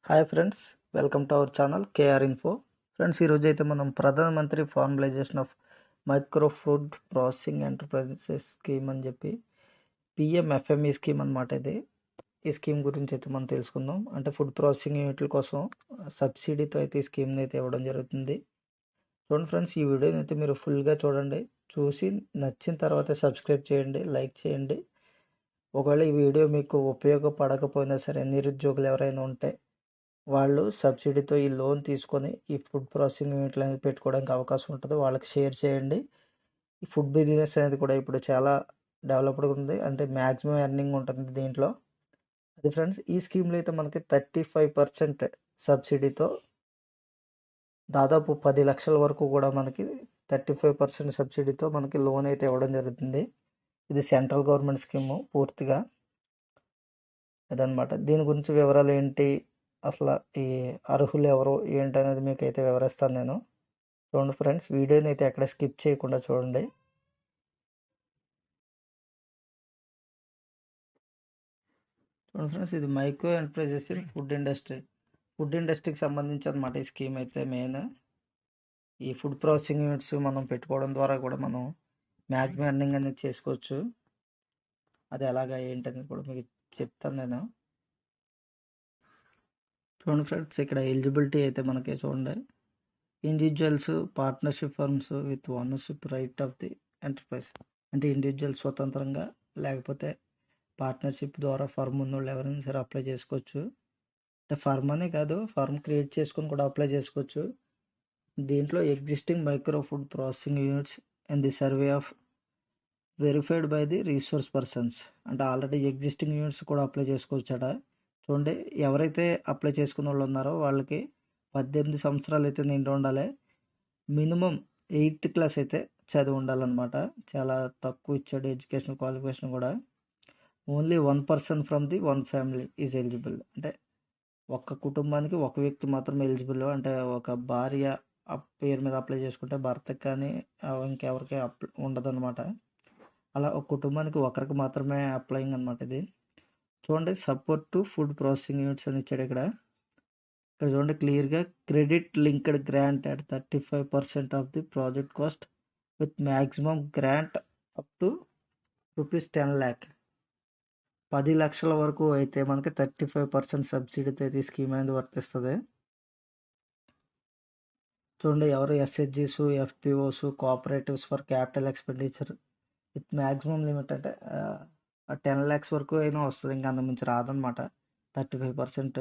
Hi friends, welcome to our channel KR info. Friends, ఈరోజు అయితే మనం ప్రధానమంత్రి formalization of micro food processing enterprises scheme అని చెప్పి పిఎంఎఫ్ఎంఈ స్కీమ్ అనమాట. ఇది ఈ స్కీమ్ గురించి అయితే మనం తెలుసుకుందాం. అంటే ఫుడ్ ప్రాసెసింగ్ యూనిట్ల కోసం సబ్సిడీతో అయితే ఈ స్కీమ్ని అయితే ఇవ్వడం జరుగుతుంది. చూడండి ఫ్రెండ్స్, ఈ వీడియోని అయితే మీరు ఫుల్గా చూడండి. చూసి నచ్చిన తర్వాత సబ్స్క్రైబ్ చేయండి, లైక్ చేయండి. ఒకవేళ ఈ వీడియో మీకు ఉపయోగపడకపోయినా సరే, నిరుద్యోగులు ఎవరైనా ఉంటే వాళ్ళు సబ్సిడీతో ఈ లోన్ తీసుకొని ఈ ఫుడ్ ప్రాసెసింగ్ యూనిట్లు అనేది పెట్టుకోవడానికి అవకాశం ఉంటుంది. వాళ్ళకి షేర్ చేయండి. ఈ ఫుడ్ బిజినెస్ అనేది కూడా ఇప్పుడు చాలా డెవలప్డ్గా ఉంది. అంటే మ్యాక్సిమం ఎర్నింగ్ ఉంటుంది దీంట్లో. అది ఫ్రెండ్స్, ఈ స్కీమ్లో అయితే మనకి 35% సబ్సిడీతో దాదాపు 10 లక్షల వరకు కూడా మనకి 35% సబ్సిడీతో మనకి లోన్ అయితే ఇవ్వడం జరుగుతుంది. ఇది సెంట్రల్ గవర్నమెంట్ స్కీము పూర్తిగా ఇదనమాట. దీని గురించి వివరాలు ఏంటి, అసలు ఈ అర్హులు ఎవరు ఏంటనేది మీకు అయితే వివరిస్తాను నేను. చూడండి ఫ్రెండ్స్, వీడియోని అయితే ఎక్కడ స్కిప్ చేయకుండా చూడండి. చూడండి ఫ్రెండ్స్, ఇది మైక్రో ఎంటర్ప్రైజెస్ ఇన్ ఫుడ్ ఇండస్ట్రీకి సంబంధించి అనమాట ఈ స్కీమ్ అయితే. మెయిన్ ఈ ఫుడ్ ప్రాసెసింగ్ యూనిట్స్ మనం పెట్టుకోవడం ద్వారా కూడా మనం మ్యాక్సిమం ఎర్నింగ్ అనేది చేసుకోవచ్చు. అది ఎలాగా ఏంటనేది కూడా మీకు చెప్తాను నేను. చూడండి ఫ్రెండ్స్, ఇక్కడ ఎలిజిబిలిటీ అయితే మనకి చూడండి. Individuals, partnership firms with ownership right of the enterprise. అంటే ఇండివిజువల్ స్వతంత్రంగా, లేకపోతే పార్ట్నర్షిప్ ద్వారా ఫర్మ్ ఉన్న వాళ్ళు ఎవరైనా సరే అప్లై చేసుకోవచ్చు. అంటే ఫర్మ్ అనే కాదు, ఫర్మ్ క్రియేట్ చేసుకొని కూడా అప్లై చేసుకోవచ్చు. దీంట్లో existing micro food processing units and the survey of verified by the resource persons. అంటే ఆల్రెడీ ఎగ్జిస్టింగ్ యూనిట్స్ కూడా అప్లై చేసుకోవచ్చట. చూడండి, ఎవరైతే అప్లై చేసుకున్న వాళ్ళు ఉన్నారో వాళ్ళకి 18 సంవత్సరాలు అయితే నిండి ఉండాలి. మినిమం 8th క్లాస్ అయితే చదివి ఉండాలన్నమాట. చాలా తక్కువ ఇచ్చాడు ఎడ్యుకేషన్ క్వాలిఫికేషన్ కూడా. Only 1 person from the 1 family is eligible. అంటే ఒక్క కుటుంబానికి ఒక వ్యక్తి మాత్రం ఎలిజిబుల్. అంటే ఒక భార్య పేరు మీద అప్లై చేసుకుంటే భర్తకి కానీ ఇంకెవరికి ఉండదన్నమాట. అలా ఒక కుటుంబానికి ఒకరికి మాత్రమే అప్లయింగ్ అనమాట ఇది. చూడండి, support to food processing units అని ఇచ్చాడు ఇక్కడ చూడండి క్లియర్గా. Credit linked grant at 35% of the project cost with maximum grant up to ₹10 lakh. 10 లక్షల వరకు అయితే మనకి 35% సబ్సిడీతో అయితే ఈ స్కీమ్ అనేది వర్తిస్తుంది. చూడండి, ఎవరు ఎస్హెచ్జీస్, FPOs, cooperatives for capital expenditure with maximum limit అంటే 10 lakhs వరకు అయినా వస్తుంది. ఇంకా అంతమించి రాదనమాట 35%.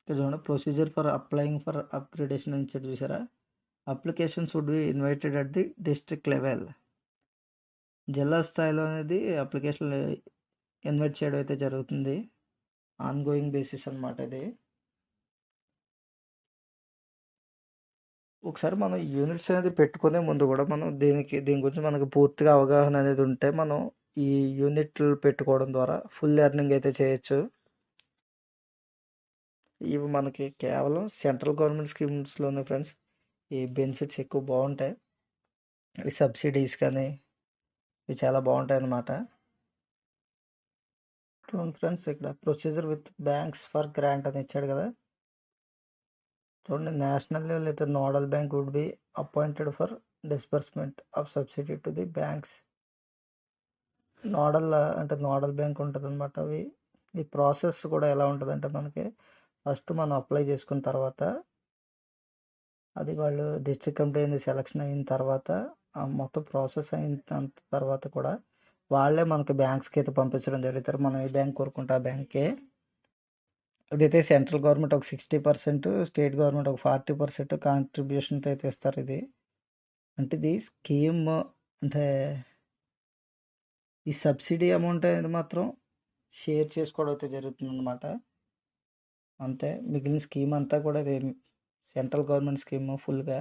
ఇక్కడ చూడండి, procedure for applying for upgradation అని చూసారా. Applications would be invited at the district level. జిల్లా స్థాయిలో అనేది అప్లికేషన్ ఇన్వైట్ చేయడం అయితే జరుగుతుంది. ఆన్గోయింగ్ బేసిస్ అనమాట ఇది. ఒకసారి మనం యూనిట్స్ అనేది పెట్టుకునే ముందు కూడా మనం దీని గురించి మనకు పూర్తిగా అవగాహన అనేది ఉంటే మనం ఈ యూనిట్లు పెట్టుకోవడం ద్వారా ఫుల్ ఎర్నింగ్ అయితే చేయొచ్చు. ఇవి మనకి కేవలం సెంట్రల్ గవర్నమెంట్ స్కీమ్స్లోనే ఫ్రెండ్స్ ఈ బెనిఫిట్స్ ఎక్కువ బాగుంటాయి. ఈ సబ్సిడీస్ కానీ ఇవి చాలా బాగుంటాయి అన్నమాట. చూడండి ఫ్రెండ్స్, ఇక్కడ procedure with banks for grant అని ఇచ్చాడు కదా. చూడండి, నేషనల్ లెవెల్ అయితే nodal bank would be appointed for disbursement of subsidy to the banks. Nodal bank ఉంటుంది అనమాట. అవి ఈ ప్రాసెస్ కూడా ఎలా ఉంటుందంటే మనకి ఫస్ట్ మనం అప్లై చేసుకున్న తర్వాత అది వాళ్ళు డిస్ట్రిక్ట్ కమిటీ అనేది సెలక్షన్ అయిన తర్వాత మొత్తం ప్రాసెస్ అయిన తర్వాత కూడా వాళ్ళే మనకి బ్యాంక్స్కి అయితే పంపించడం జరుగుతారు. మనం ఏ బ్యాంక్ కోరుకుంటే ఆ బ్యాంకే. ఇదైతే సెంట్రల్ గవర్నమెంట్ ఒక 60%, స్టేట్ గవర్నమెంట్ ఒక 40% కాంట్రిబ్యూషన్తో అయితే ఇస్తారు. ఇది అంటే ఇది స్కీమ్ అంటే ఈ సబ్సిడీ అమౌంట్ అనేది మాత్రం షేర్ చేసుకోవడం అయితే జరుగుతుంది అన్నమాట. అంతే, మిగిలిన స్కీమ్ అంతా కూడా ఇది సెంట్రల్ గవర్నమెంట్ స్కీమ్ ఫుల్గా.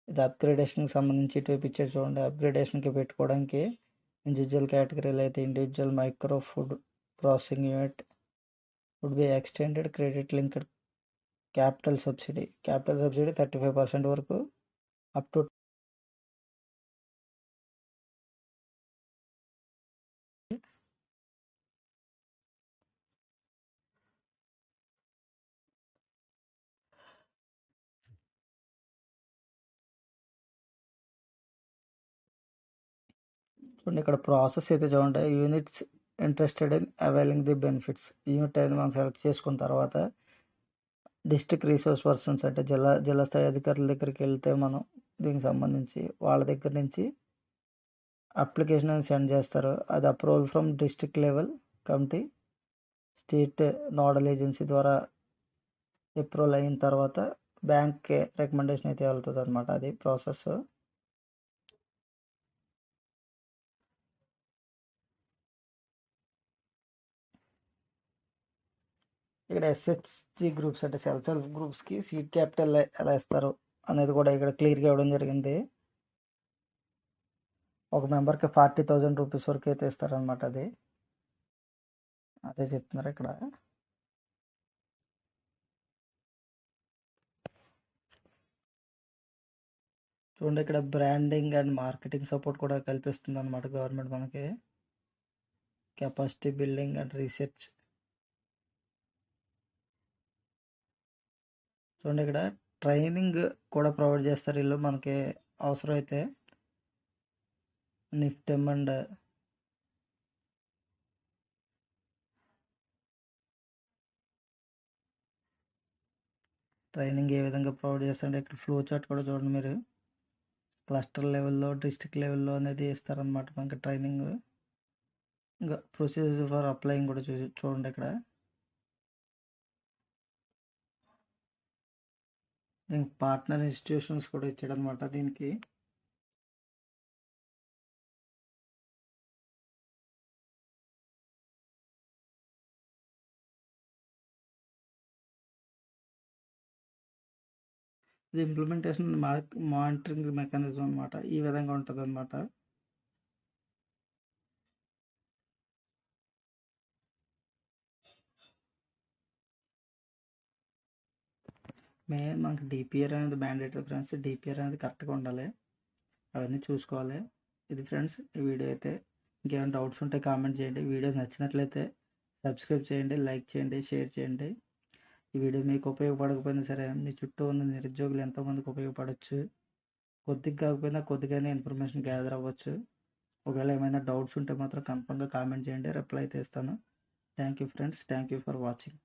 ఇది అప్గ్రేడేషన్కి సంబంధించి ఇటువైపు ఇచ్చారు చూడండి. అప్గ్రేడేషన్కి పెట్టుకోవడానికి ఇండివిజువల్ కేటగిరీలో అయితే individual micro food processing unit would be extended credit linked capital subsidy 35% వరకు అప్ టు చూడండి ఇక్కడ ప్రాసెస్ అయితే చూడండి, units interested in availing the benefits. Unit అనేది మనం సెలెక్ట్ చేసుకున్న తర్వాత డిస్ట్రిక్ట్ రిసోర్స్ పర్సన్స్ అంటే జిల్లా స్థాయి అధికారుల దగ్గరికి వెళ్తే మనం దీనికి సంబంధించి వాళ్ళ దగ్గర నుంచి అప్లికేషన్ అని సెండ్ చేస్తారు. అది approval from district level committee state nodal agency ద్వారా అప్రూవల్ అయిన తర్వాత బ్యాంక్కి రికమెండేషన్ అయితే వెళ్తుంది అనమాట. అది ప్రాసెస్. ఇక్కడ ఎస్హెచ్జి గ్రూప్స్ అంటే సెల్ఫ్ హెల్ప్ గ్రూప్స్కి సీడ్ క్యాపిటల్ ఎలా ఇస్తారు అనేది కూడా ఇక్కడ క్లియర్గా ఇవ్వడం జరిగింది. ఒక మెంబర్కి 40,000 రూపీస్ వరకు అయితే ఇస్తారనమాట. అదే చెప్తున్నారు ఇక్కడ. చూడండి ఇక్కడ బ్రాండింగ్ అండ్ మార్కెటింగ్ సపోర్ట్ కూడా కల్పిస్తుంది అనమాట గవర్నమెంట్ మనకి. Capacity building and research. చూడండి ఇక్కడ ట్రైనింగ్ కూడా ప్రొవైడ్ చేస్తారు వీళ్ళు మనకి అవసరం అయితే. నిఫ్టెమ్ అండ్ ట్రైనింగ్ ఏ విధంగా ప్రొవైడ్ చేస్తారంటే ఇక్కడ ఫ్లో చార్ట్ కూడా చూడండి మీరు. క్లస్టర్ లెవెల్లో, డిస్ట్రిక్ట్ లెవెల్లో అనేది ఇస్తారనమాట మనకి ట్రైనింగ్. ఇంకా ప్రొసీజర్ ఫర్ అప్లయింగ్ కూడా చూడండి ఇక్కడ. దీనికి పార్ట్నర్ ఇన్స్టిట్యూషన్స్ కూడా ఇచ్చాడు అనమాట దీనికి. ఇది ఇంప్లిమెంటేషన్ మానిటరింగ్ మెకానిజం అనమాట. ఈ విధంగా ఉంటుంది అనమాట. మనకి డిపిఆర్ అనేది మ్యాండేటరీ ఫ్రెండ్స్. డిపిఆర్ అనేది కరెక్ట్గా ఉండాలి, అవన్నీ చూసుకోవాలి. ఇది ఫ్రెండ్స్ ఈ వీడియో అయితే. ఇంకేమైనా డౌట్స్ ఉంటే కామెంట్ చేయండి. వీడియో నచ్చినట్లయితే సబ్స్క్రైబ్ చేయండి, లైక్ చేయండి, షేర్ చేయండి. ఈ వీడియో మీకు ఉపయోగపడకపోయినా సరే మీ చుట్టూ ఉన్న నిరుద్యోగులు ఎంతోమందికి ఉపయోగపడవచ్చు. కొద్దిగా కాకపోయినా కొద్దిగానే ఇన్ఫర్మేషన్ గ్యాదర్ అవ్వచ్చు. ఒకవేళ ఏమైనా డౌట్స్ ఉంటే మాత్రం కన్ఫర్మ్గా కామెంట్ చేయండి, రిప్లై అయితే ఇస్తాను. Thank you friends. Thank you for watching.